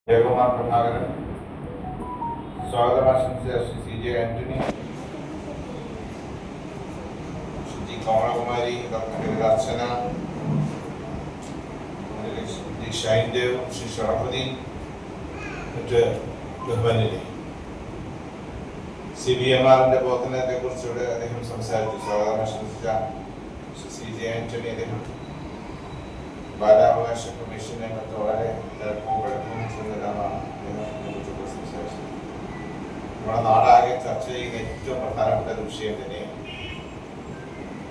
ജയകുമാർ പ്രഭാകരൻ, സ്വാഗതം ആശംസിച്ച Shri CJ Antony, Shri കമലകുമാരി, doctor അർച്ചന, ശ്രീ ഷൈൻ ദേവ്, ശ്രീ ഷറഫുദ്ദീൻ, മറ്റ് ബഹുമാനിലെ CBMRന്റെ പ്രവർത്തനത്തെ കുറിച്ചുകൂടെ അദ്ദേഹം സംസാരിച്ചു. സ്വാഗതം ആശംസിച്ച ശ്രീ CJ ആന്റണി അദ്ദേഹം ബാലാവകാശ കമ്മീഷനെ മറ്റ് വളരെ പഴക്കവും ചെന്നതാണ് അതിനെക്കുറിച്ചൊക്കെ സംസാരിച്ചത്. നമ്മുടെ നാടാകെ ചർച്ച ചെയ്യുന്ന ഏറ്റവും പ്രധാനപ്പെട്ട ഒരു വിഷയം തന്നെയാണ്.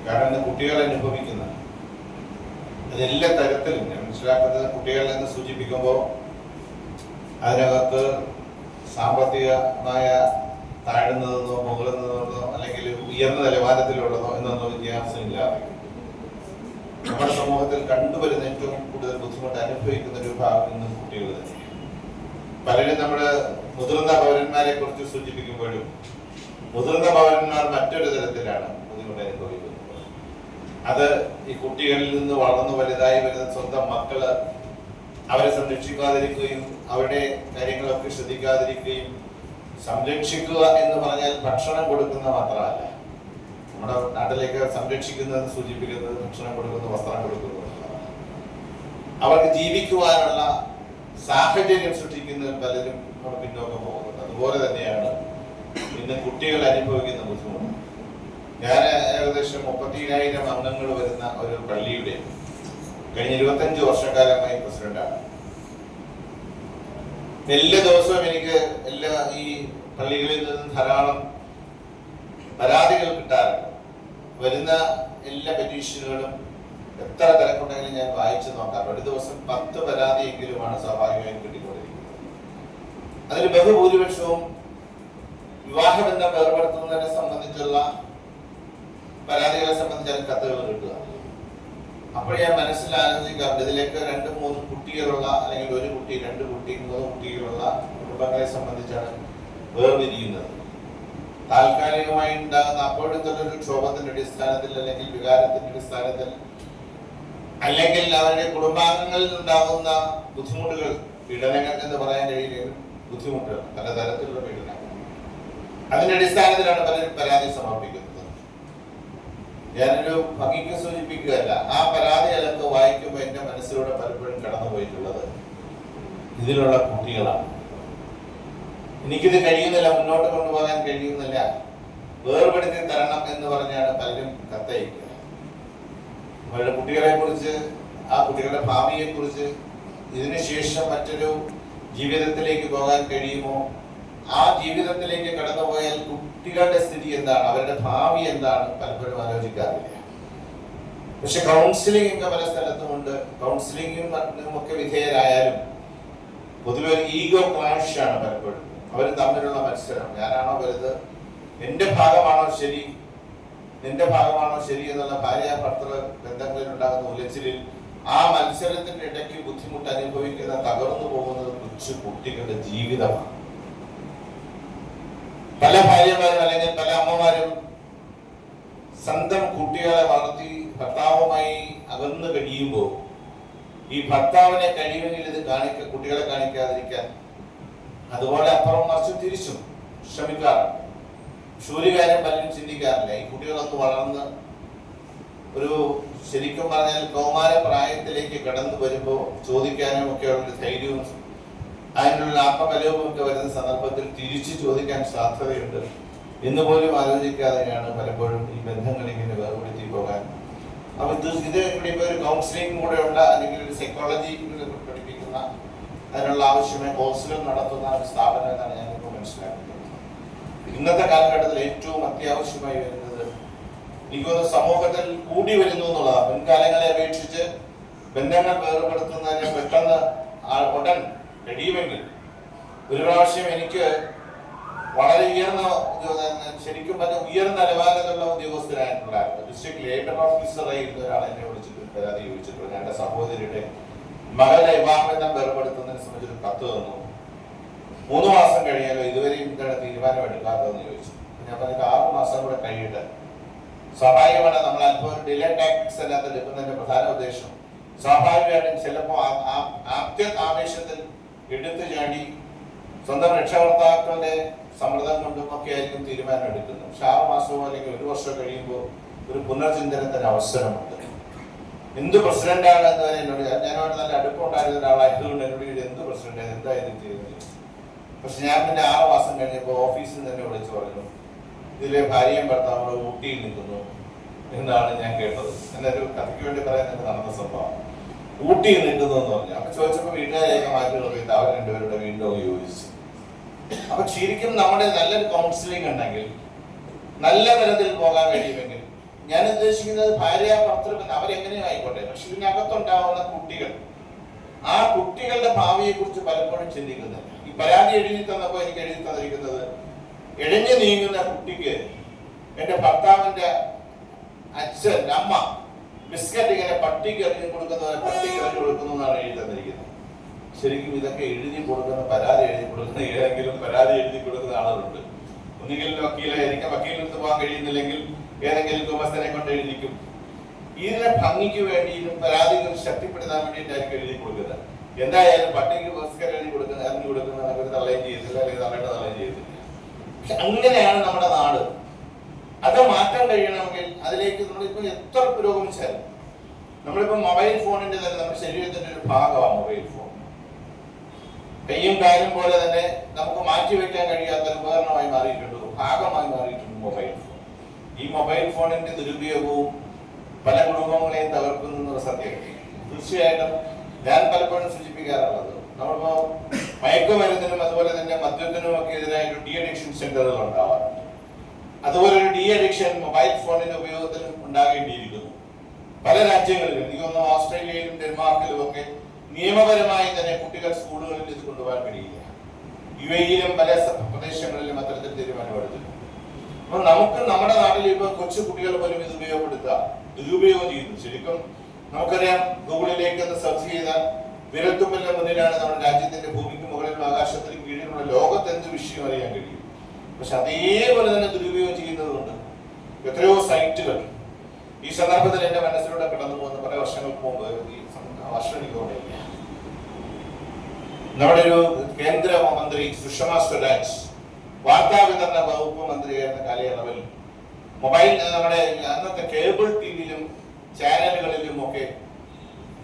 കാരണം ഇന്ന് കുട്ടികൾ അനുഭവിക്കുന്ന അതെല്ലാ തരത്തിലും ഞാൻ മനസ്സിലാക്കുന്നത്, കുട്ടികളിൽ നിന്ന് സൂചിപ്പിക്കുമ്പോൾ അതിനകത്ത് സാമ്പത്തികമായ താഴ്ന്നതെന്നോ മുകളിൽ അല്ലെങ്കിൽ ഉയർന്ന നിലവാരത്തിലുള്ളതോ എന്നൊന്നും വ്യത്യാസമില്ലാതെ നമ്മുടെ സമൂഹത്തിൽ കണ്ടുവരുന്ന ഏറ്റവും കൂടുതൽ ബുദ്ധിമുട്ട് അനുഭവിക്കുന്ന ഒരു ഭാഗം ഇന്ന് കുട്ടികൾ തന്നെ. പലരും നമ്മുടെ മുതിർന്ന പൗരന്മാരെ കുറിച്ച് സൂചിപ്പിക്കുമ്പോഴും മുതിർന്ന പൗരന്മാർ മറ്റൊരു തരത്തിലാണ് ബുദ്ധിമുട്ട് അനുഭവിക്കുന്നത്. അത് ഈ കുട്ടികളിൽ നിന്ന് വളർന്നു വലുതായി വരുന്ന സ്വന്തം മക്കള് അവരെ സംരക്ഷിക്കാതിരിക്കുകയും അവരുടെ കാര്യങ്ങളൊക്കെ ശ്രദ്ധിക്കാതിരിക്കുകയും, സംരക്ഷിക്കുക എന്ന് പറഞ്ഞാൽ ഭക്ഷണം കൊടുക്കുന്ന മാത്രമല്ല, നമ്മുടെ നാട്ടിലേക്ക് സംരക്ഷിക്കുന്നത് സൂചിപ്പിക്കുന്നത് ഭക്ഷണം കൊടുക്കുന്നു, വസ്ത്രം കൊടുക്കുന്നു, അവർക്ക് ജീവിക്കുവാനുള്ള സാഹചര്യം സൃഷ്ടിക്കുന്നതിൽ പലരും അവർ പിന്നോക്കം പോകുന്നുണ്ട്. അതുപോലെ തന്നെയാണ് ഇന്ന് കുട്ടികൾ അനുഭവിക്കുന്ന ബുദ്ധിമുട്ട്. ഞാൻ ഏകദേശം 30,000 അംഗങ്ങൾ വരുന്ന ഒരു പള്ളിയുടെ കഴിഞ്ഞ 25 വർഷക്കാലമായി പ്രസിഡന്റാണ്. എല്ലാ ദിവസവും എനിക്ക് ഈ പള്ളികളിൽ നിന്നും ധാരാളം പരാതികൾ കിട്ടാറുണ്ട്. വരുന്ന എല്ലാ പെറ്റീഷനുകളും എത്ര തിരക്കുണ്ടെങ്കിലും ഞാൻ വായിച്ചു നോക്കാറുണ്ട്. ഒരു ദിവസം 10 പരാതിയെങ്കിലുമാണ് സ്വാഭാവികമായും കിട്ടിക്കൊണ്ടിരിക്കുന്നത്. അതിൽ ബഹുഭൂരിപക്ഷവും വിവാഹബന്ധം ഏർപ്പെടുത്തുന്നതിനെ സംബന്ധിച്ചുള്ള പരാതികളെ സംബന്ധിച്ചാണ് കത്തുകൾ കിട്ടുക. അപ്പോൾ ഞാൻ മനസ്സിലാലോചിക്കാറുണ്ട്, ഇതിലേക്ക് 2-3 കുട്ടികളുള്ള അല്ലെങ്കിൽ 1 കുട്ടി, 2 കുട്ടി, 3 കുട്ടികളുള്ള കുടുംബങ്ങളെ സംബന്ധിച്ചാണ് വേർതിരിയുന്നത്. താൽക്കാലികമായി ഉണ്ടാകുന്ന അപ്പോഴത്തെ ഒരു ക്ഷോഭത്തിന്റെ അടിസ്ഥാനത്തിൽ അല്ലെങ്കിൽ വികാരത്തിന്റെ അടിസ്ഥാനത്തിൽ അല്ലെങ്കിൽ അവരുടെ കുടുംബാംഗങ്ങളിൽ ഉണ്ടാകുന്ന ബുദ്ധിമുട്ടുകൾ, പീഡനങ്ങൾ എന്ന് പറയാൻ കഴിയില്ല, ബുദ്ധിമുട്ടുകൾ, പലതരത്തിലുള്ള പീഡനങ്ങൾ, അതിന്റെ അടിസ്ഥാനത്തിലാണ് പലരും പരാതി സമർപ്പിക്കുന്നത്. ഞാനൊരു ഭംഗിക്ക് സൂചിപ്പിക്കുകയല്ല, ആ പരാതികളൊക്കെ വായിക്കുമ്പോൾ എന്റെ മനസ്സിലൂടെ പലപ്പോഴും കടന്നു പോയിട്ടുള്ളത് ഇതിലുള്ള കുട്ടികളാണ്. എനിക്കിത് കഴിയുന്നില്ല, മുന്നോട്ട് കൊണ്ടുപോകാൻ കഴിയുന്നില്ല, വേർപെടുത്തി തരണം എന്ന് പറഞ്ഞാണ് പലരും കത്തയക്കുക. അവരുടെ കുട്ടികളെ കുറിച്ച്, ആ കുട്ടികളുടെ ഭാവിയെ കുറിച്ച്, ഇതിനുശേഷം മറ്റൊരു ജീവിതത്തിലേക്ക് പോകാൻ കഴിയുമോ, ആ ജീവിതത്തിലേക്ക് കടന്നുപോയാൽ കുട്ടികളുടെ സ്ഥിതി എന്താണ്, അവരുടെ ഭാവി എന്താണ്, പലപ്പോഴും ആലോചിക്കാറില്ല. പക്ഷെ കൗൺസിലിംഗ് ഒക്കെ പല സ്ഥലത്തുമുണ്ട്. കൗൺസിലിംഗും ഒക്കെ വിധേയരായാലും പൊതുവെ ഒരു ഈഗോ ക്ലാഷ് ആണ് പലപ്പോഴും. അവർ തമ്മിലുള്ള മത്സരം, ഞാനാണോ വലുത്, എന്റെ ഭാഗമാണോ ശരി, നിന്റെ ഭാഗമാണോ ശരി എന്നുള്ള ഭാര്യ ഭർത്തൃ ബന്ധങ്ങളിൽ ഉണ്ടാകുന്ന ഉലച്ചിലിൽ ആ മത്സരത്തിന്റെ ഇടയ്ക്ക് ബുദ്ധിമുട്ട് അനുഭവിക്കുന്ന, തകർന്നു പോകുന്നത് കൊച്ചു കുട്ടികളുടെ ജീവിതമാണ്. പല ഭാര്യമാരും അല്ലെങ്കിൽ പല അമ്മമാരും സ്വന്തം കുട്ടികളെ വളർത്തി ഭർത്താവുമായി അകന്നു കഴിയുമ്പോൾ ഈ ഭർത്താവിനെ കഴിയുമെങ്കിൽ ഇത് കുട്ടികളെ കാണിക്കാതിരിക്കാൻ അതുപോലെ അപ്പുറം മറിച്ച് തിരിച്ചും ശ്രമിക്കാറുണ്ട്. ഒരു കാര്യം പലരും ചിന്തിക്കാറില്ല, ഈ കുട്ടികളൊക്കെ വളർന്ന് ഒരു ശരിക്കും പറഞ്ഞാൽ കൗമാര പ്രായത്തിലേക്ക് കടന്നു വരുമ്പോൾ ചോദിക്കാനും ഒക്കെ ഉള്ള ധൈര്യവും അതിനുള്ള ആത്മബലവും ഒക്കെ വരുന്ന സന്ദർഭത്തിൽ തിരിച്ചു ചോദിക്കാൻ സാധ്യതയുണ്ട് എന്ന് പോലും ആലോചിക്കാതെയാണ് പലപ്പോഴും ഈ ബന്ധങ്ങൾ ഇങ്ങനെ വേർപെടുത്തി പോകാൻ. അപ്പൊ ഇത് ഇവിടെ ഇപ്പൊ ഒരു കൗൺസിലിംഗ് കൂടെ ഉണ്ട്, അല്ലെങ്കിൽ ഒരു സൈക്കോളജി പഠിപ്പിക്കുന്ന അതിനുള്ള ആവശ്യമായ കോഴ്സുകൾ നടത്തുന്ന ഒരു സ്ഥാപനം എന്നാണ് ഞാനിപ്പോൾ മനസ്സിലാക്കുന്നത്. ഇന്നത്തെ കാലഘട്ടത്തിൽ ഏറ്റവും അത്യാവശ്യമായി വരുന്നത് എനിക്കൊന്ന് സമൂഹത്തിൽ കൂടി വരുന്നു എന്നുള്ളതാണ്. മുൻകാലങ്ങളെ അപേക്ഷിച്ച് ബന്ധങ്ങൾ വേർപെടുത്തുന്നതിന് പെട്ടെന്ന് ഉടൻ കഴിയുമെങ്കിൽ, ഒരു പ്രാവശ്യം എനിക്ക് വളരെ ശരിക്കും പറഞ്ഞ ഉയർന്ന നിലവാരത്തിലുള്ള ഉദ്യോഗസ്ഥരായിട്ടുണ്ടായിരുന്നു. ഡിസ്ട്രിക്ട് ലേബർ ഓഫീസറായിരുന്ന ഒരാൾ എന്നെ വിളിച്ചിട്ട് പരാതി ചോദിച്ചിട്ടുണ്ട്. എന്റെ സഹോദരിയുടെ മകളുടെ വിവാഹബന്ധം വേർപെടുത്തുന്നതിനെ സംബന്ധിച്ചൊരു കത്ത് തന്നു. 3 മാസം കഴിയാലോ ഇതുവരെയും എന്താണ് തീരുമാനം എടുക്കാത്തതെന്ന് ചോദിച്ചു. ഞാൻ പറഞ്ഞിട്ട് 6 മാസം കൂടെ കഴിയട്ടെ. സ്വാഭാവികമാണ് നമ്മൾ അല്പം ഡിലേ ടാക്ടിക്സ് അല്ലാത്ത എടുക്കുന്നതിന്റെ പ്രധാന ഉദ്ദേശം സ്വാഭാവികമായിട്ടും ചിലപ്പോൾ ആവേശത്തിൽ എടുത്തു ചാടി സ്വന്തം രക്ഷകർത്താക്കളുടെ സമ്മർദ്ദം കൊണ്ടും ഒക്കെ ആയിരിക്കും തീരുമാനം എടുക്കുന്നത്. പക്ഷെ 6 മാസമോ അല്ലെങ്കിൽ 1 വർഷം കഴിയുമ്പോൾ ഒരു പുനർചിന്തനത്തിന് അവസരമുണ്ട്. എന്ത് പ്രസിഡന്റാണ് എന്ന് വരെ എന്നോട്, ഞാനോട് നല്ല അടുപ്പമുണ്ടായിരുന്ന ഒരാളായതുകൊണ്ട് എന്നോട് എന്ത് പ്രസിഡന്റ് എന്തായാലും ചെയ്യുന്നത്. പക്ഷെ ഞാൻ പിന്നെ 6 മാസം കഴിഞ്ഞപ്പോൾ ഓഫീസിൽ തന്നെ വിളിച്ചു പറഞ്ഞു, ഇതിലെ ഭാര്യയും ഭർത്താവും ഊട്ടിയിൽ നിൽക്കുന്നു എന്നാണ് ഞാൻ കേട്ടത്. എന്നൊരു കഥയ്ക്ക് വേണ്ടി പറയുന്നത് നടന്ന സംഭവം. ഊട്ടിയിൽ നിൽക്കുന്നു എന്ന് പറഞ്ഞു. അപ്പൊ ചോദിച്ചപ്പോൾ വീട്ടുകാരെയൊക്കെ മാറ്റി നിർത്തിയിട്ട് അവർ രണ്ടുപേരുടെ വീണ്ടും യോജിച്ചു. അപ്പൊ ശരിക്കും നമ്മുടെ നല്ലൊരു കൗൺസിലിംഗ് ഉണ്ടെങ്കിൽ, നല്ല തരത്തിൽ പോകാൻ കഴിയുമെങ്കിൽ, ഞാൻ ഉദ്ദേശിക്കുന്നത് ഭാര്യ ഭർത്തൃബന്ധം അവരെങ്ങനെയും ആയിക്കോട്ടെ, പക്ഷെ ഇതിനകത്തുണ്ടാവുന്ന കുട്ടികൾ, ആ കുട്ടികളുടെ ഭാവിയെ കുറിച്ച് പലപ്പോഴും ചിന്തിക്കുന്നില്ല. ഈ പരാതി എഴുതി തന്നപ്പോൾ എനിക്ക് എഴുതി തന്നിരിക്കുന്നത്, ഇഴഞ്ഞു നീങ്ങുന്ന കുട്ടിക്ക് എന്റെ ഭർത്താവിന്റെ അച്ഛൻ അമ്മ ബിസ്ക്കറ്റ് ഇങ്ങനെ പട്ടിക്ക് എറിഞ്ഞു കൊടുക്കുന്നവരെ പട്ടിക്ക് എറിഞ്ഞു കൊടുക്കുന്നു എന്നാണ് എഴുതി തന്നിരിക്കുന്നത്. ശരിക്കും ഇതൊക്കെ എഴുതി കൊടുക്കുന്ന, പരാതി എഴുതി കൊടുക്കുന്ന, ഏതെങ്കിലും പരാതി എഴുതി കൊടുക്കുന്ന ആളുകളുണ്ട്. ഒന്നുകിൽ വക്കീലായിരിക്കും, വക്കീലിനടുത്ത് പോകാൻ കഴിയുന്നില്ലെങ്കിൽ ഏതെങ്കിലും ഗുമസ്തനെ കൊണ്ട് എഴുതിക്കും. ഇതിനെ ഭംഗിക്ക് വേണ്ടിയും പരാതികൾ ശക്തിപ്പെടുത്താൻ വേണ്ടിയിട്ടായിരിക്കും എഴുതി കൊടുക്കുന്നത്. എന്തായാലും പട്ടിക്ക് ബിസ്ക്കറ്റ് എഴുതി കൊടുക്കുന്ന, എറിഞ്ഞു കൊടുക്കുന്ന ഒരു തള്ളയും ചെയ്തില്ല, അല്ലെങ്കിൽ തള്ളയുടെ തള്ളയും ചെയ്തില്ല. പക്ഷെ അങ്ങനെയാണ് നമ്മുടെ നാട്. അത് മാറ്റാൻ കഴിയണമെങ്കിൽ അതിലേക്ക് നമ്മളിപ്പോൾ എത്ര പുരോഗമിച്ചാലും, നമ്മളിപ്പോ മൊബൈൽ ഫോണിന്റെ തന്നെ നമ്മുടെ ശരീരത്തിന്റെ ഒരു ഭാഗമാണ് മൊബൈൽ ഫോൺ. കയ്യും കാലും പോലെ തന്നെ നമുക്ക് മാറ്റിവെക്കാൻ കഴിയാത്ത ഒരു ഉപകരണമായി മാറിയിട്ടുണ്ട്, ഭാഗമായി മാറിയിട്ടുണ്ട് മൊബൈൽ ഫോൺ. ഈ മൊബൈൽ ഫോണിന്റെ ദുരുപയോഗവും പല കുടുംബങ്ങളെയും തകർക്കുന്നു എന്നുള്ള സത്യം തീർച്ചയായിട്ടും ഞാൻ പലപ്പോഴും സൂചിപ്പിക്കാറുള്ളത്. നമ്മളിപ്പോ മയക്കുമരുന്നിനും അതുപോലെ തന്നെ മദ്യത്തിനും ഒക്കെ എതിരായിട്ട് ഡി അഡിക്ഷൻ സെന്ററുകൾ ഉണ്ടാവാറുണ്ട്. അതുപോലെ ഒരു ഡി അഡിക്ഷൻ മൊബൈൽ ഫോണിന്റെ ഉപയോഗത്തിലും ഉണ്ടാകേണ്ടിയിരിക്കുന്നു. പല രാജ്യങ്ങളിലും, എനിക്ക് തോന്നുന്നു ഓസ്ട്രേലിയയിലും ഡെൻമാർക്കിലും ഒക്കെ നിയമപരമായി തന്നെ കുട്ടികൾ സ്കൂളുകളിൽ ഇത് കൊണ്ടുപോകാൻ കഴിയില്ല. UAE-യിലും പല പ്രദേശങ്ങളിലും അത്തരത്തിൽ തീരുമാനമെടുത്തിട്ടുണ്ട്. അപ്പൊ നമുക്ക് നമ്മുടെ നാട്ടിൽ ഇപ്പൊ കൊച്ചു കുട്ടികൾ പോലും ഇത് ദുരുപയോഗം ചെയ്യുന്നു. ശരിക്കും നമുക്കറിയാം, ഗൂഗിളിലേക്ക് ഒന്ന് സെർച്ച് ചെയ്താൽ വിരൽത്തുമ്പിന്റെ മുന്നിലാണ് നമ്മുടെ രാജ്യത്തിന്റെ ഭൂമിക്ക് മുകളിലും ആകാശത്തിനും കീഴിലുള്ള ലോകത്ത് എന്ത് വിഷയം അറിയാൻ കഴിയും. പക്ഷെ അതേപോലെ തന്നെ ദുരുപയോഗം ചെയ്യുന്നതുകൊണ്ട് എത്രയോ സൈറ്റുകൾ. ഈ സന്ദർഭത്തിൽ എന്റെ മനസ്സിലൂടെ കടന്നു പോകുന്ന പല വർഷങ്ങൾക്ക് മുമ്പ്, ഈ വർഷം എനിക്ക് തോന്നിയില്ല, നമ്മുടെ ഒരു കേന്ദ്ര മന്ത്രി സുഷമ സ്വരാജ് വാർത്താ വിതരണ വകുപ്പ് മന്ത്രിയായിരുന്ന കാലയളവിൽ മൊബൈൽ, നമ്മുടെ അന്നത്തെ കേബിൾ ടിവിയിലും ചാനലുകളിലും ഒക്കെ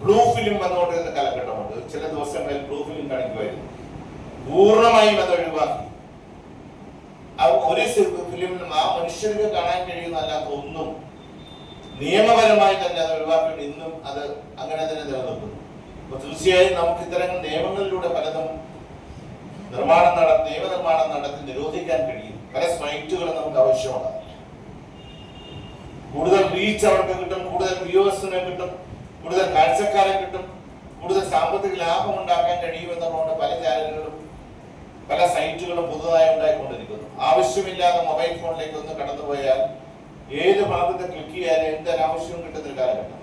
ബ്ലൂ ഫിലിം വന്നുകൊണ്ടിരുന്ന കാലഘട്ടമുണ്ട്. ചില ദിവസങ്ങളിൽ ബ്ലൂ ഫിലിം കാണിക്കുമായിരുന്നു. പൂർണ്ണമായും അത് ഒഴിവാക്കി. ഒരു ഫിലിമിനും ആ മനുഷ്യർക്ക് കാണാൻ കഴിയുന്നതല്ലാത്ത ഒന്നും നിയമപരമായി തന്നെ അത് ഒഴിവാക്കിയിട്ട് ഇന്നും അത് അങ്ങനെ തന്നെ നിലനിൽക്കുന്നു. അപ്പൊ തീർച്ചയായും നമുക്ക് ഇത്തരം നിയമങ്ങളിലൂടെ പലതും നിയമനിർമ്മാണം നടത്തി നിരോധിക്കാൻ കഴിയും. പല സൈറ്റുകളും നമുക്ക് ആവശ്യമാണ്. കൂടുതൽ റീച്ച് അവർക്ക് കിട്ടും, കൂടുതൽ വ്യൂവേഴ്സിനെ കിട്ടും, കൂടുതൽ കാഴ്ചക്കാരെ കിട്ടും, കൂടുതൽ സാമ്പത്തിക ലാഭം ഉണ്ടാക്കാൻ കഴിയുമെന്നുള്ളതുകൊണ്ട് പല ചാനലുകളും പല സൈറ്റുകളും പുതുതായി ഉണ്ടായിക്കൊണ്ടിരിക്കുന്നു. ആവശ്യമില്ലാതെ മൊബൈൽ ഫോണിലേക്ക് ഒന്ന് കടന്നുപോയാൽ ഏത് ഭാഗത്ത് ക്ലിക്ക് ചെയ്യാനും എന്തൊരാവശ്യവും കിട്ടുന്ന ഒരു കാലഘട്ടം.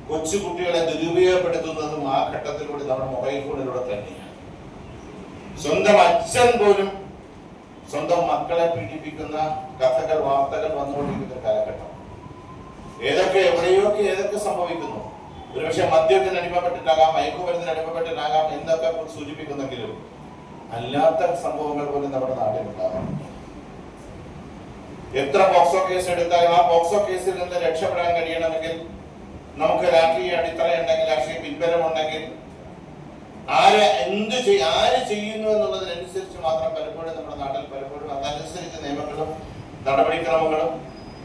കൊച്ചു കുട്ടികളെ ദുരുപയോഗപ്പെടുത്തുന്നതും ആ ഘട്ടത്തിലൂടെ നമ്മുടെ മൊബൈൽ ഫോണിലൂടെ തന്നെയാണ്. സ്വന്തം അച്ഛൻ പോലും സ്വന്തം മക്കളെ പീഡിപ്പിക്കുന്ന കഥകൾ, വാർത്തകൾ വന്നുകൊണ്ടിരിക്കുന്ന ഒരു കാലഘട്ടം. എവിടെയൊക്കെ ഏതൊക്കെ സംഭവിക്കുന്നു. ഒരുപക്ഷെ മദ്യത്തിന് അടിമപ്പെട്ടിട്ടാകാം, മയക്കുമരുന്നിന് അടിമപ്പെട്ടിട്ടാകാം എന്നൊക്കെ സൂചിപ്പിക്കുന്നെങ്കിലും അല്ലാത്ത സംഭവങ്ങൾ പോലും നമ്മുടെ നാട്ടിലുണ്ടാകാം. എത്ര പോക്സോ കേസ് എടുത്താലും ആ പോക്സോ കേസിൽ നിന്ന് രക്ഷപ്പെടാൻ കഴിയണമെങ്കിൽ നമുക്ക് രാഷ്ട്രീയ അടിത്തറ ഉണ്ടെങ്കിൽ, രാഷ്ട്രീയ പിൻബലമുണ്ടെങ്കിൽ, ആര് ചെയ്യുന്നു എന്നുള്ളതിനനുസരിച്ച് മാത്രം പലപ്പോഴും നമ്മുടെ നാട്ടിൽ അതനുസരിച്ച് നിയമങ്ങളും നടപടിക്രമങ്ങളും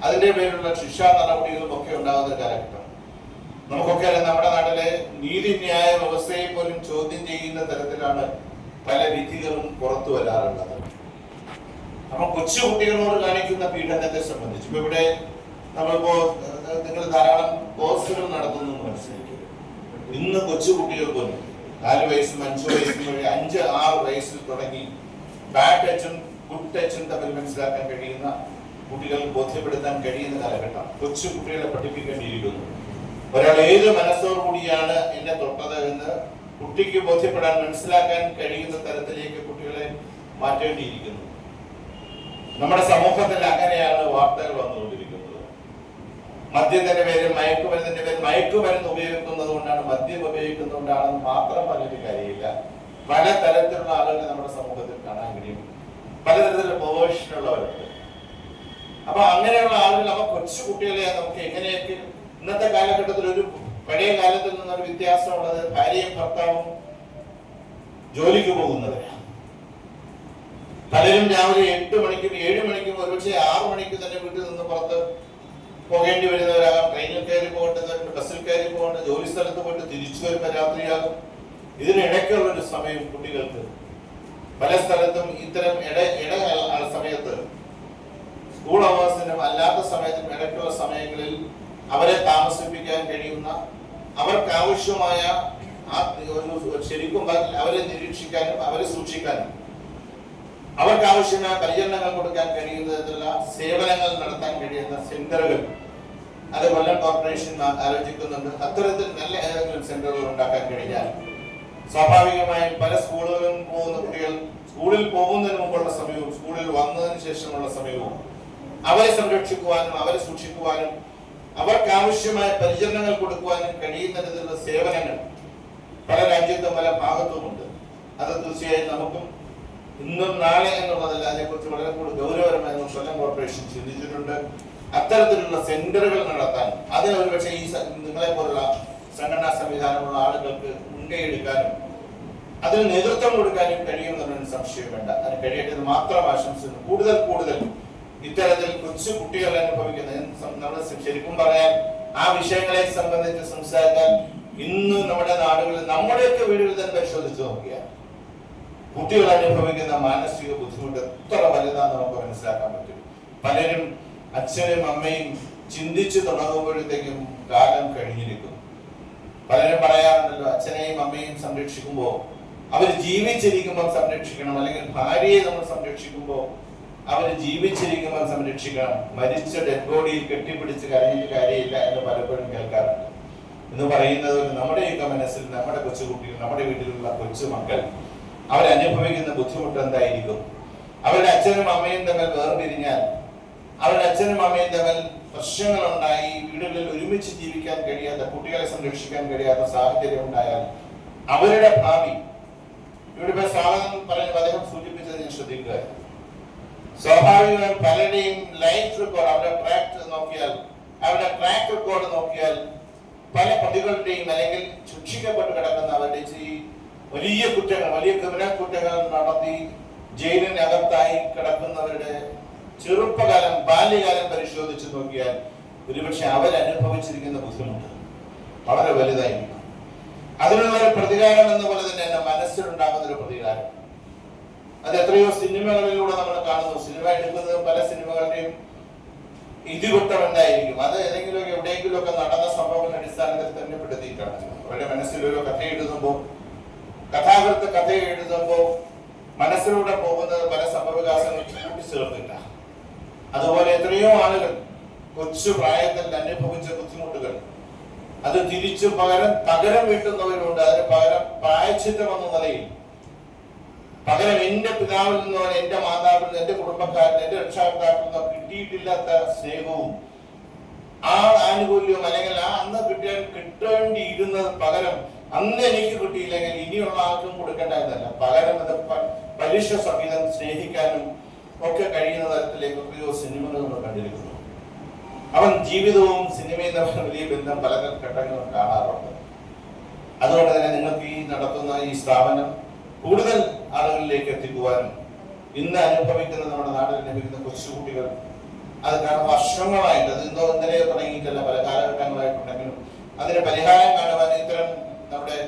അതിന്റെ പേരിലുള്ള ശിക്ഷാ നടപടികളും ഒക്കെ ഉണ്ടാകുന്ന കാലഘട്ടം. നമുക്കൊക്കെ നമ്മുടെ നാട്ടിലെ നീതിന്യായ വ്യവസ്ഥയെ പോലും ചോദ്യം ചെയ്യുന്ന തരത്തിലാണ് പല വിധികളും പുറത്തു വരാറുള്ളത്. അപ്പൊ കൊച്ചുകുട്ടികളോട് കാണിക്കുന്ന പീഡനത്തെ സംബന്ധിച്ച് ഇപ്പൊ ഇവിടെ നമ്മളിപ്പോ നിങ്ങൾ ധാരാളം കോഴ്സുകൾ നടത്തുന്നു മനസ്സിലാക്കി. ഇന്ന് കൊച്ചുകുട്ടികൾ പോലും 4 വയസ്സും 5 വയസ്സും വഴി 5-6 വയസ്സിൽ തുടങ്ങി ബാഡ് ടച്ചും ഗുഡ് ടച്ചും തമ്മിൽ മനസ്സിലാക്കാൻ കഴിയുന്ന കുട്ടികൾ ബോധ്യപ്പെടുത്താൻ കഴിയുന്ന കാലഘട്ടം. കൊച്ചു കുട്ടികളെ പഠിപ്പിക്കേണ്ടിയിരിക്കുന്നു. ഒരാൾ ഏത് മനസ്സോടുകൂടിയാണ് എന്നെ തൊട്ടത് എന്ന് കുട്ടിക്ക് ബോധ്യപ്പെടാൻ, മനസ്സിലാക്കാൻ കഴിയുന്ന തരത്തിലേക്ക് കുട്ടികളെ മാറ്റേണ്ടിയിരിക്കുന്നു. നമ്മുടെ സമൂഹത്തിൽ അങ്ങനെയാണ് വാർത്തകൾ വന്നുകൊണ്ടിരിക്കുന്നത്. മദ്യത്തിന്റെ പേരിൽ, മയക്കുമരുന്നിന്റെ പേരിൽ, മയക്കുമരുന്ന് ഉപയോഗിക്കുന്നത് കൊണ്ടാണ്, മദ്യം ഉപയോഗിക്കുന്നത് കൊണ്ടാണെന്ന് മാത്രം പറഞ്ഞിട്ട് കാര്യമില്ല. പലതരത്തിലുള്ള ആളുകളെ നമ്മുടെ സമൂഹത്തിൽ കാണാൻ കഴിയും. പലതരത്തിലുള്ള പ്രൊഫഷനുള്ളവരുണ്ട്. അപ്പൊ അങ്ങനെയുള്ള ആളുകൾ നമ്മ കൊച്ചു കുട്ടികളെ നമുക്ക് എങ്ങനെയൊക്കെ ഇന്നത്തെ കാലഘട്ടത്തിൽ ഒരു പഴയ കാലത്തിൽ നിന്നൊരു വ്യത്യാസമുള്ളത് ഭാര്യയും ഭർത്താവും ജോലിക്ക് പോകുന്നവരാണ്. പലരും രാവിലെ 8 മണിക്കും 7 മണിക്കും ഒരുപക്ഷെ 6 മണിക്ക് തന്നെ വീട്ടിൽ നിന്ന് പുറത്ത് പോകേണ്ടി വരുന്നവരാകാം. ട്രെയിനിൽ കയറി പോകേണ്ടതുണ്ട്, ബസ്സിൽ കയറി പോകേണ്ട, ജോലി സ്ഥലത്ത് പോയിട്ട് തിരിച്ചു വരുമ്പോൾ രാത്രിയാകും. ഇതിനിടയ്ക്കുള്ള ഒരു സമയം കുട്ടികൾക്ക് പല സ്ഥലത്തും ഇത്തരം ഇട സമയത്ത് സ്കൂൾ അവേഴ്സിനും അല്ലാത്ത സമയത്തിനും ഇടയ്ക്കുള്ള സമയങ്ങളിൽ അവരെ താമസിപ്പിക്കാൻ കഴിയുന്ന, അവർക്ക് ആവശ്യമായ ശരിക്കും അവരെ നിരീക്ഷിക്കാനും അവരെ സൂക്ഷിക്കാനും അവർക്ക് ആവശ്യമായ പരിചരണങ്ങൾ കൊടുക്കാൻ കഴിയുന്ന തരത്തിലുള്ള സേവനങ്ങൾ നടത്താൻ കഴിയുന്ന സെന്ററുകൾ അത് കൊല്ലം കോർപ്പറേഷൻ ആലോചിക്കുന്നുണ്ട്. അത്തരത്തിൽ നല്ല ഏതെങ്കിലും സെന്ററുകൾ ഉണ്ടാക്കാൻ കഴിഞ്ഞാൽ സ്വാഭാവികമായും പല സ്കൂളുകളിലും പോകുന്ന കുട്ടികൾ സ്കൂളിൽ പോകുന്നതിന് മുമ്പുള്ള സമയവും സ്കൂളിൽ വന്നതിന് ശേഷമുള്ള സമയവും അവരെ സംരക്ഷിക്കുവാനും അവരെ സൂക്ഷിക്കുവാനും അവർക്ക് ആവശ്യമായ പരിചരണങ്ങൾ കൊടുക്കുവാനും കഴിയുന്ന തരത്തിലുള്ള സേവനങ്ങൾ പല രാജ്യത്തും പല ഭാഗത്തുമുണ്ട്. അത് തീർച്ചയായും നമുക്കും ഇന്നും നാളെ എന്നുള്ളതല്ല, അതിനെക്കുറിച്ച് വളരെ കൂടുതൽ ഗൗരവപരമായി കൊല്ലം കോർപ്പറേഷൻ ചിന്തിച്ചിട്ടുണ്ട്. അത്തരത്തിലുള്ള സെന്ററുകൾ നടത്താൻ അതിന് ഒരുപക്ഷെ ഈ നിങ്ങളെ പോലുള്ള സംഘടനാ സംവിധാനമുള്ള ആളുകൾക്ക് മുൻകൈയെടുക്കാനും അതിന് നേതൃത്വം കൊടുക്കാനും കഴിയുമെന്നൊരു സംശയം വേണ്ട. അതിന് കഴിയട്ടെ എന്ന് മാത്രം ആശംസിക്കുന്നു. കൂടുതൽ ഇത്തരത്തിൽ കൊച്ചു കുട്ടികൾ അനുഭവിക്കുന്ന നമ്മൾ ശരിക്കും പറയാൻ ആ വിഷയങ്ങളെ സംബന്ധിച്ച് സംസാരിക്കാൻ ഇന്ന് നമ്മുടെ നാടുകളിൽ നമ്മുടെയൊക്കെ വീടുകളിൽ തന്നെ പരിശോധിച്ച് നോക്കിയാൽ കുട്ടികൾ അനുഭവിക്കുന്ന മാനസിക ബുദ്ധിമുട്ട് എത്ര വലുതാന്ന് നമുക്ക് മനസ്സിലാക്കാൻ പറ്റും. പലരും അച്ഛനും അമ്മയും ചിന്തിച്ചു തുടങ്ങുമ്പോഴത്തേക്കും കാലം കഴിഞ്ഞിരിക്കും. പലരും പറയാറുണ്ടല്ലോ, അച്ഛനെയും അമ്മയും സംരക്ഷിക്കുമ്പോൾ അവർ ജീവിച്ചിരിക്കുമ്പോൾ സംരക്ഷിക്കണം, അല്ലെങ്കിൽ ഭാര്യയെ നമ്മൾ സംരക്ഷിക്കുമ്പോൾ അവർ ജീവിച്ചിരിക്കുമ്പോൾ സംരക്ഷിക്കണം, മരിച്ച ഡെഡ് ബോഡിയിൽ കെട്ടിപ്പിടിച്ച് കരഞ്ഞിട്ട് കാര്യമില്ല എന്ന് പലപ്പോഴും കേൾക്കാറുണ്ട്. എന്ന് പറയുന്നത് നമ്മുടെയൊക്കെ മനസ്സിൽ നമ്മുടെ കൊച്ചുകുട്ടികൾ, നമ്മുടെ വീട്ടിലുള്ള കൊച്ചുമക്കൾ അവരനുഭവിക്കുന്ന ബുദ്ധിമുട്ട് എന്തായിരിക്കും? അവരുടെ അച്ഛനും അമ്മയും തമ്മിൽ വേർപിരിഞ്ഞാൽ, അവരുടെ അച്ഛനും അമ്മയും തമ്മിൽ പ്രശ്നങ്ങളുണ്ടായി, വീടുകളിൽ ഒരുമിച്ച് ജീവിക്കാൻ കഴിയാത്ത, കുട്ടികളെ സംരക്ഷിക്കാൻ കഴിയാത്ത സാഹചര്യം ഉണ്ടായാൽ അവരുടെ ഭാവി, ഇവിടെ സ്വാഗതം പറഞ്ഞ് അദ്ദേഹം സൂചിപ്പിച്ചത് ഞാൻ ശ്രദ്ധിക്കുക. സ്വാഭാവികമായും പലരുടെയും ലൈഫ് റെക്കോർഡ്, അവരുടെ ട്രാക്ക് റെക്കോർഡ് നോക്കിയാൽ പല പ്രതികളുടെയും അല്ലെങ്കിൽ ശിക്ഷിക്കപ്പെട്ട് കിടക്കുന്ന അവരുടെ വലിയ കുറ്റങ്ങൾ, വലിയ ക്രിമിനൽ കുറ്റങ്ങൾ നടത്തി ജയിലിനകത്തായി കിടക്കുന്നവരുടെ ചെറുപ്പകാലം, ബാല്യകാലം പരിശോധിച്ച് നോക്കിയാൽ ഒരുപക്ഷെ അവരനുഭവിച്ചിരിക്കുന്ന ബുദ്ധിമുട്ട് വളരെ വലുതായിരിക്കും. അതിനുള്ള ഒരു പ്രതികാരം എന്ന പോലെ തന്നെ എന്റെ മനസ്സിലുണ്ടാകുന്ന ഒരു പ്രതികാരം, അത് എത്രയോ സിനിമകളിലൂടെ നമ്മൾ കാണുന്നു. സിനിമ എടുക്കുന്നത് പല സിനിമകളുടെയും ഇതിവൃത്തം എന്തായിരിക്കും? അത് ഏതെങ്കിലും എവിടെയെങ്കിലും ഒക്കെ നടന്ന സംഭവങ്ങളുടെ അടിസ്ഥാനത്തിൽ തന്നെ പെടുത്തിയിട്ടാണ്. അവരുടെ മനസ്സിൽ ഒരു കഥ എഴുതുമ്പോൾ, കഥാകൃത്ത് കഥ എഴുതുമ്പോൾ മനസ്സിലൂടെ പോകുന്നത് പല സംഭവവികാസങ്ങൾ കൂട്ടിച്ചേർത്തില്ല. അതുപോലെ എത്രയോ ആളുകൾ കൊച്ചു പ്രായത്തിൽ അനുഭവിച്ച ബുദ്ധിമുട്ടുകൾ അത് തിരിച്ചു പകരം വീട്ടുന്നവരുണ്ട്. അതിന് പകരം പ്രായശ്ചിത്തം എന്ന നിലയിൽ പകരം എന്റെ പിതാവിൽ നിന്നോ എന്റെ മാതാവിൽ നിന്ന്, എന്റെ കുടുംബക്കാരിൽ, എന്റെ രക്ഷാകർത്താക്കളിൽ നിന്നോ കിട്ടിയിട്ടില്ലാത്ത സ്നേഹവും ആ ആനുകൂല്യവും അല്ലെങ്കിൽ ആ അന്ന് കിട്ടേണ്ടിയിരുന്നത് പകരം അന്ന് എനിക്ക് കിട്ടിയില്ലെങ്കിൽ ഇനിയുള്ള ആർക്കും കൊടുക്കേണ്ടതല്ല, പകരം അത് പലിശ സഹിതം സ്നേഹിക്കാനും ഒക്കെ കഴിയുന്ന തരത്തിലേക്ക് എത്രയോ സിനിമകൾ നമ്മൾ കണ്ടിരിക്കുന്നു. അവൻ ജീവിതവും സിനിമയും തമ്മിൽ വലിയ ബന്ധം പല ഘട്ടങ്ങളും കാണാറുണ്ട്. അതുകൊണ്ട് തന്നെ നിങ്ങൾക്ക് ഈ നടത്തുന്ന ഈ സ്ഥാപനം കൂടുതൽ ആളുകളിലേക്ക് എത്തിക്കുവാനും ഇന്ന് അനുഭവിക്കുന്ന നമ്മുടെ നാട്ടിൽ ലഭിക്കുന്ന കൊച്ചുകുട്ടികൾ അത് കാരണം വർഷങ്ങളായിട്ട്, അത് ഇന്നലെ തുടങ്ങിയിട്ടല്ല, പല കാലഘട്ടങ്ങളായിട്ടുണ്ടെങ്കിലും അതിന് പരിഹാരം കാണുവാൻ ഇത്തരം നമ്മുടെ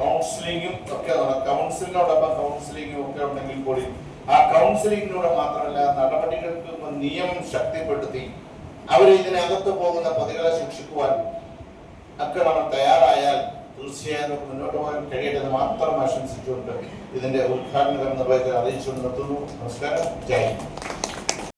കൗൺസിലിങ്ങും ഒക്കെ, കൗൺസിലിനോടൊപ്പം കൗൺസിലിങ്ങും ഒക്കെ ഉണ്ടെങ്കിൽ കൂടി ആ കൗൺസിലിങ്ങിലൂടെ മാത്രമല്ല നടപടികൾക്ക് നിയമം ശക്തിപ്പെടുത്തി അവർ ഇതിനകത്ത് പോകുന്ന പ്രതികളെ ശിക്ഷിക്കുവാൻ ഒക്കെ നമ്മൾ തയ്യാറായാൽ തീർച്ചയായും നമുക്ക് മുന്നോട്ട് പോകാൻ കഴിയട്ടെന്ന് മാത്രം ആശംസിച്ചുകൊണ്ട് ഇതിന്റെ ഉദ്ഘാടനം നിർവഹിക്കാൻ അറിയിച്ചുകൊണ്ട് നിർത്തുന്നു. നമസ്കാരം. ജയ് ഹിന്ദ്.